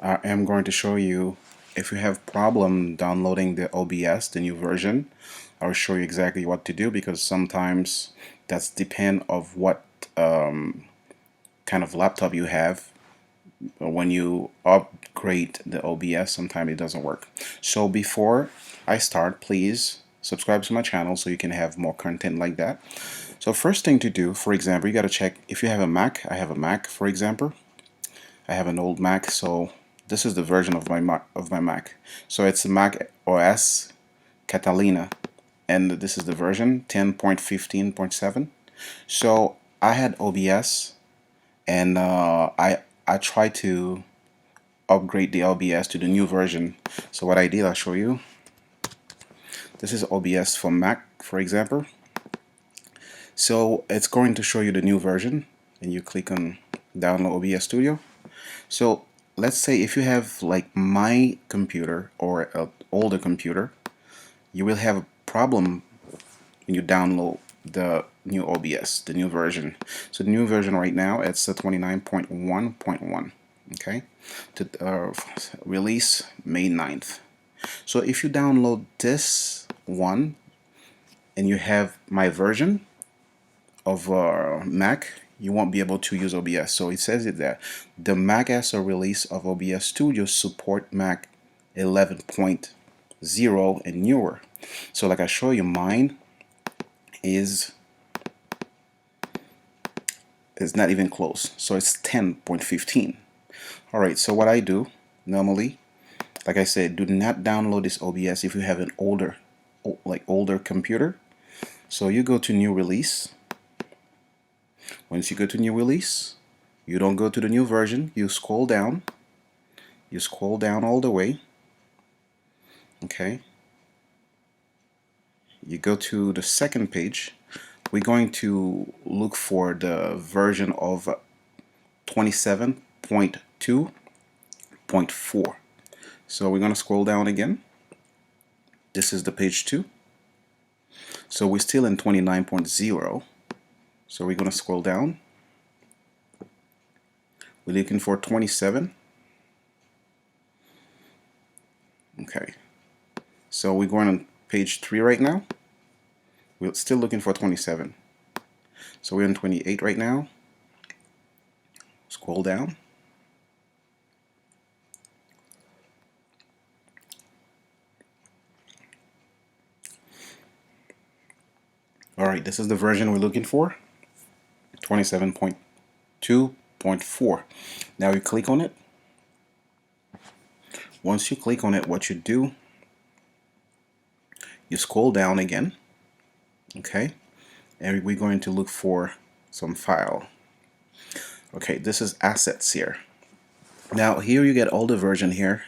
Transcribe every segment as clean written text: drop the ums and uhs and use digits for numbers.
I am going to show you if you have problem downloading the OBS, the new version. I'll show you exactly what to do, because sometimes that's depend of what kind of laptop you have. When you upgrade the OBS, sometimes it doesn't work. So before I start, please subscribe to my channel so you can have more content like that. So first thing to do, for example, you got to check if you have a Mac. I have a Mac, for example. I have an old Mac, so this is the version of my Mac. So it's a Mac OS Catalina, and this is the version 10.15.7. So I had OBS, and I tried to upgrade the OBS to the new version. So what I did, I'll show you. This is OBS for Mac, for example. So it's going to show you the new version, and you click on download OBS Studio. So let's say if you have like my computer or an older computer, you will have a problem when you download the new OBS, the new version. So the new version right now, it's 29.1.1. okay, to release May 9th. So if you download this one and you have my version of Mac, you won't be able to use OBS. So it says it there. The Mac OS release of OBS Studio support Mac 11.0 and newer. So like I show you, mine is not even close. So it's 10.15. Alright, so what I do normally, like I said, do not download this OBS if you have an older computer. So you go to new release. Once you go to new release, you don't go to the new version, you scroll down. You scroll down all the way. Okay. You go to the second page. We're going to look for the version of 27.2.4. So we're going to scroll down again. This is the page 2. So we're still in 29.0. So we're going to scroll down. We're looking for 27. Okay. So we're going on page 3 right now. We're still looking for 27. So we're on 28 right now. Scroll down. Alright, this is the version we're looking for. 27.2.4. Now you click on it. Once you click on it, what you do, you scroll down again. Okay, and we're going to look for some file. Okay, this is assets here. Now here you get all the version here.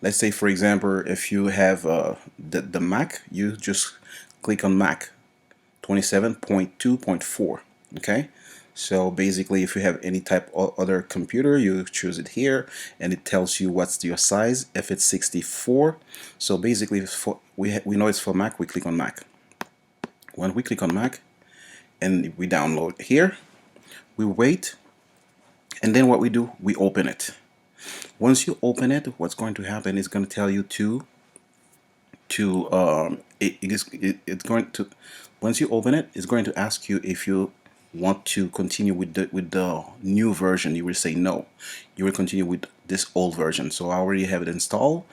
Let's say, for example, if you have the Mac, you just click on Mac 27.2.4. okay, so basically if you have any type of other computer, you choose it here and it tells you what's your size. If it's 64, so basically we know it's for Mac, we click on Mac. When we click on Mac and we download here, we wait, and then what we do, we open it. Once you open it, what's going to happen is going to tell you it's going to, once you open it, it's going to ask you if you want to continue with the new version. You will say no. You will continue with this old version. So I already have it installed.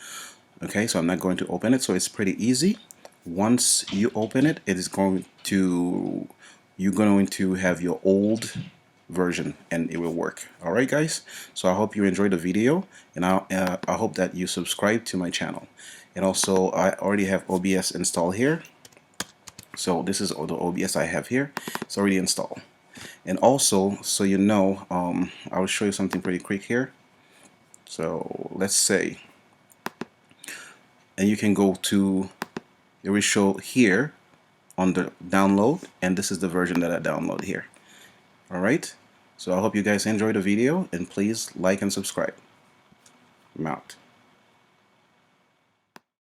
Okay, so I'm not going to open it. So it's pretty easy. Once you open it, you're going to have your old version and it will work. Alright guys, so I hope you enjoyed the video, and I hope that you subscribe to my channel. And also I already have OBS installed here. So this is the OBS I have here. It's already installed. And also, so you know, I will show you something pretty quick here. So let's say, and you can go to, it will show here on the download, and this is the version that I download here. Alright, so I hope you guys enjoyed the video, and please like and subscribe. I'm out.